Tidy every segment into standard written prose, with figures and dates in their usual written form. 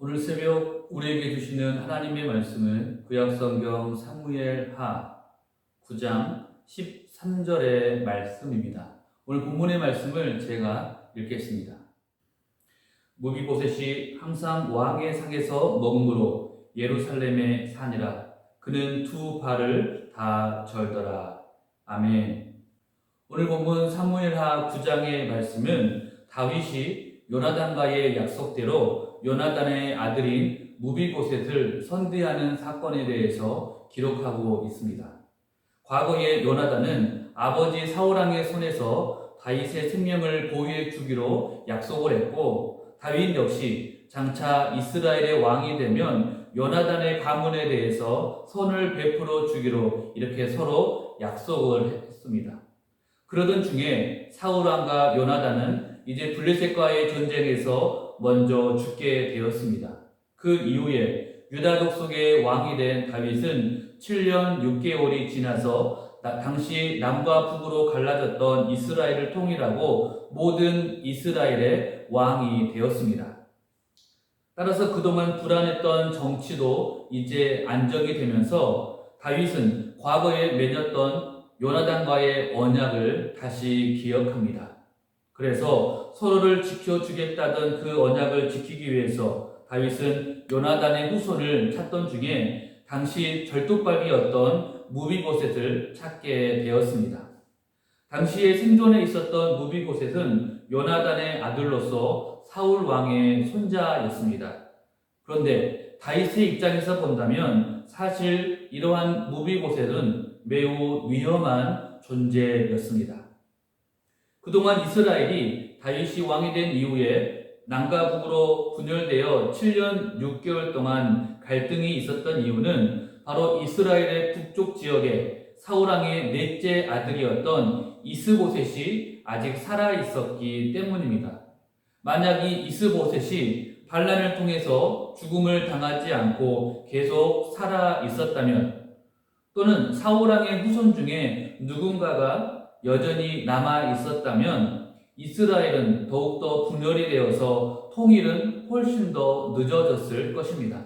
오늘 새벽 우리에게 주시는 하나님의 말씀은 구약성경 사무엘하 9장 13절의 말씀입니다. 오늘 본문의 말씀을 제가 읽겠습니다. 무비보셋이 항상 왕의 상에서 머금으로 예루살렘에 사니라. 그는 두 발을 다 절더라. 아멘. 오늘 본문 사무엘하 9장의 말씀은 다윗이 요나단과의 약속대로 요나단의 아들인 무비보셋을 선대하는 사건에 대해서 기록하고 있습니다. 과거에 요나단은 아버지 사울왕의 손에서 다윗의 생명을 보호해 주기로 약속을 했고, 다윗 역시 장차 이스라엘의 왕이 되면 요나단의 가문에 대해서 선을 베풀어 주기로 이렇게 서로 약속을 했습니다. 그러던 중에 사울왕과 요나단은 이제 블레셋과의 전쟁에서 먼저 죽게 되었습니다. 그 이후에 유다 족속의 왕이 된 다윗은 7년 6개월이 지나서 당시 남과 북으로 갈라졌던 이스라엘을 통일하고 모든 이스라엘의 왕이 되었습니다. 따라서 그동안 불안했던 정치도 이제 안정이 되면서 다윗은 과거에 맺었던 요나단과의 언약을 다시 기억합니다. 그래서 서로를 지켜주겠다던 그 언약을 지키기 위해서 다윗은 요나단의 후손을 찾던 중에 당시 절뚝발기였던 무비보셋을 찾게 되었습니다. 당시에 생존에 있었던 무비보셋은 요나단의 아들로서 사울 왕의 손자였습니다. 그런데 다윗의 입장에서 본다면 사실 이러한 무비보셋은 매우 위험한 존재였습니다. 그동안 이스라엘이 다윗이 왕이 된 이후에 남과 북으로 분열되어 7년 6개월 동안 갈등이 있었던 이유는 바로 이스라엘의 북쪽 지역에 사울왕의 넷째 아들이었던 이스보셋이 아직 살아 있었기 때문입니다. 만약 이 이스보셋이 반란을 통해서 죽음을 당하지 않고 계속 살아 있었다면, 또는 사울왕의 후손 중에 누군가가 여전히 남아 있었다면 이스라엘은 더욱더 분열이 되어서 통일은 훨씬 더 늦어졌을 것입니다.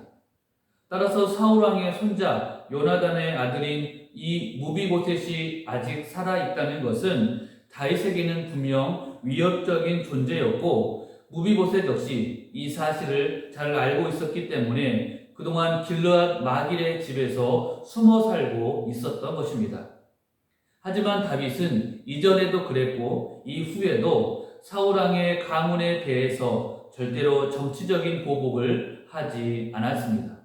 따라서 사울왕의 손자 요나단의 아들인 이 무비보셋이 아직 살아있다는 것은 다윗에게는 분명 위협적인 존재였고, 무비보셋 역시 이 사실을 잘 알고 있었기 때문에 그동안 길르앗 마길의 집에서 숨어 살고 있었던 것입니다. 하지만 다윗은 이전에도 그랬고 이후에도 사울왕의 가문에 대해서 절대로 정치적인 보복을 하지 않았습니다.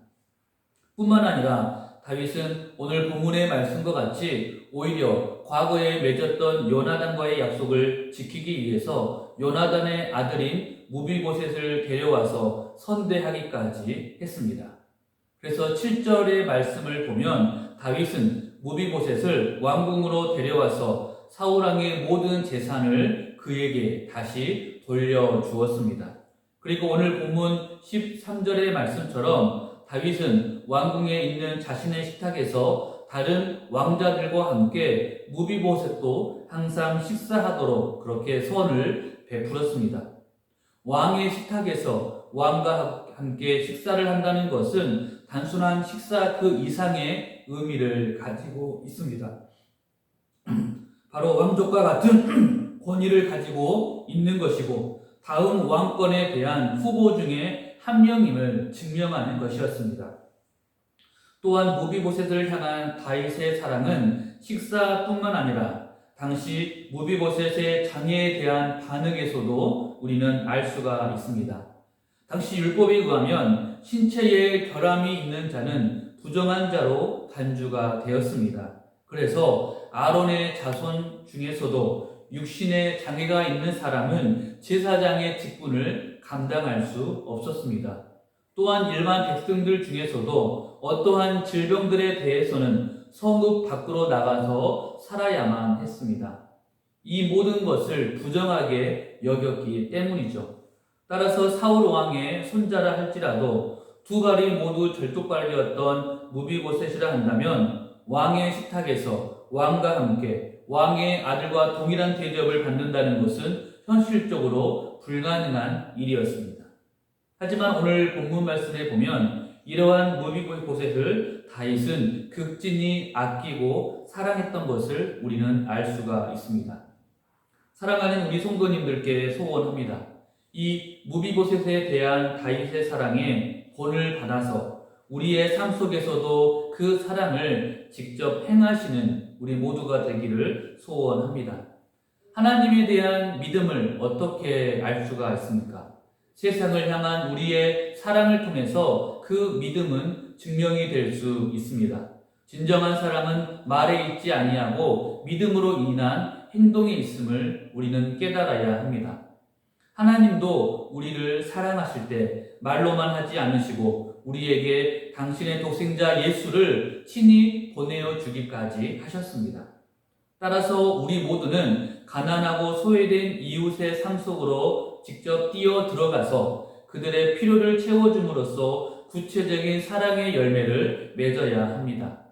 뿐만 아니라 다윗은 오늘 본문의 말씀과 같이 오히려 과거에 맺었던 요나단과의 약속을 지키기 위해서 요나단의 아들인 무비보셋을 데려와서 선대하기까지 했습니다. 그래서 7절의 말씀을 보면 다윗은 무비보셋을 왕궁으로 데려와서 사울왕의 모든 재산을 그에게 다시 돌려주었습니다. 그리고 오늘 본문 13절의 말씀처럼 다윗은 왕궁에 있는 자신의 식탁에서 다른 왕자들과 함께 무비보셋도 항상 식사하도록 그렇게 선을 베풀었습니다. 왕의 식탁에서 왕과 함께 식사를 한다는 것은 단순한 식사 그 이상의 의미를 가지고 있습니다. 바로 왕족과 같은 권위를 가지고 있는 것이고 다음 왕권에 대한 후보 중에 한 명임을 증명하는 것이었습니다. 또한 무비보셋을 향한 다윗의 사랑은 식사뿐만 아니라 당시 무비보셋의 장애에 대한 반응에서도 우리는 알 수가 있습니다. 당시 율법에 의하면 신체에 결함이 있는 자는 부정한 자로 간주가 되었습니다. 그래서 아론의 자손 중에서도 육신에 장애가 있는 사람은 제사장의 직분을 감당할 수 없었습니다. 또한 일반 백성들 중에서도 어떠한 질병들에 대해서는 성읍 밖으로 나가서 살아야만 했습니다. 이 모든 것을 부정하게 여겼기 때문이죠. 따라서 사울 왕의 손자라 할지라도 두 발이 모두 절뚝발이었던 무비보셋이라 한다면 왕의 식탁에서 왕과 함께 왕의 아들과 동일한 대접을 받는다는 것은 현실적으로 불가능한 일이었습니다. 하지만 오늘 본문 말씀에 보면 이러한 무비보셋을 다윗은 극진히 아끼고 사랑했던 것을 우리는 알 수가 있습니다. 사랑하는 우리 성도님들께 소원합니다. 이 무비보셋에 대한 다윗의 사랑에 본을 받아서 우리의 삶 속에서도 그 사랑을 직접 행하시는 우리 모두가 되기를 소원합니다. 하나님에 대한 믿음을 어떻게 알 수가 있습니까? 세상을 향한 우리의 사랑을 통해서 그 믿음은 증명이 될 수 있습니다. 진정한 사랑은 말에 있지 아니하고 믿음으로 인한 행동에 있음을 우리는 깨달아야 합니다. 하나님도 우리를 사랑하실 때 말로만 하지 않으시고 우리에게 당신의 독생자 예수를 친히 보내어 주기까지 하셨습니다. 따라서 우리 모두는 가난하고 소외된 이웃의 삶 속으로 직접 뛰어 들어가서 그들의 필요를 채워줌으로써 구체적인 사랑의 열매를 맺어야 합니다.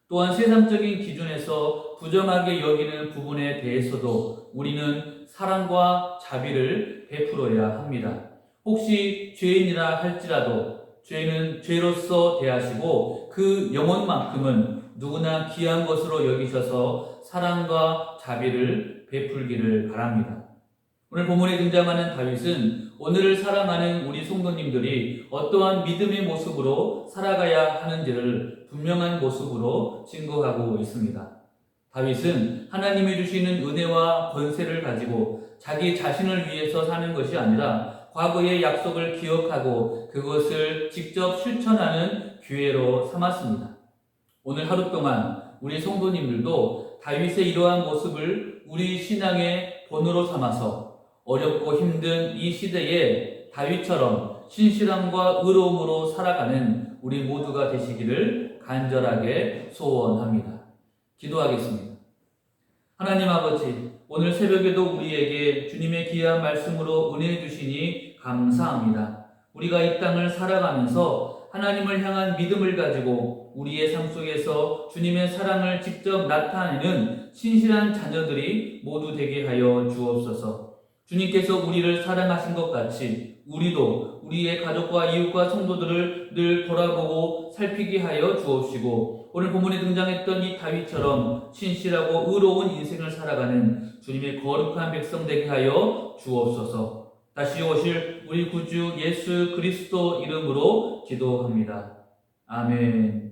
또한 세상적인 기준에서 부정하게 여기는 부분에 대해서도 우리는 사랑과 자비를 베풀어야 합니다. 혹시 죄인이라 할지라도 죄는 죄로서 대하시고 그 영혼만큼은 누구나 귀한 것으로 여기셔서 사랑과 자비를 베풀기를 바랍니다. 오늘 본문에 등장하는 다윗은 오늘을 사랑하는 우리 성도님들이 어떠한 믿음의 모습으로 살아가야 하는지를 분명한 모습으로 증거하고 있습니다. 다윗은 하나님이 주시는 은혜와 권세를 가지고 자기 자신을 위해서 사는 것이 아니라 과거의 약속을 기억하고 그것을 직접 실천하는 기회로 삼았습니다. 오늘 하루 동안 우리 성도님들도 다윗의 이러한 모습을 우리 신앙의 본으로 삼아서 어렵고 힘든 이 시대에 다윗처럼 신실함과 의로움으로 살아가는 우리 모두가 되시기를 간절하게 소원합니다. 기도하겠습니다. 하나님 아버지, 오늘 새벽에도 우리에게 주님의 귀한 말씀으로 은혜 주시니 감사합니다. 우리가 이 땅을 살아가면서 하나님을 향한 믿음을 가지고 우리의 삶 속에서 주님의 사랑을 직접 나타내는 신실한 자녀들이 모두 되게 하여 주옵소서. 주님께서 우리를 사랑하신 것 같이 우리도 우리의 가족과 이웃과 성도들을 늘 돌아보고 살피게 하여 주옵시고 오늘 본문에 등장했던 이 다윗처럼 신실하고 의로운 인생을 살아가는 주님의 거룩한 백성 되게 하여 주옵소서. 다시 오실 우리 구주 예수 그리스도 이름으로 기도합니다. 아멘.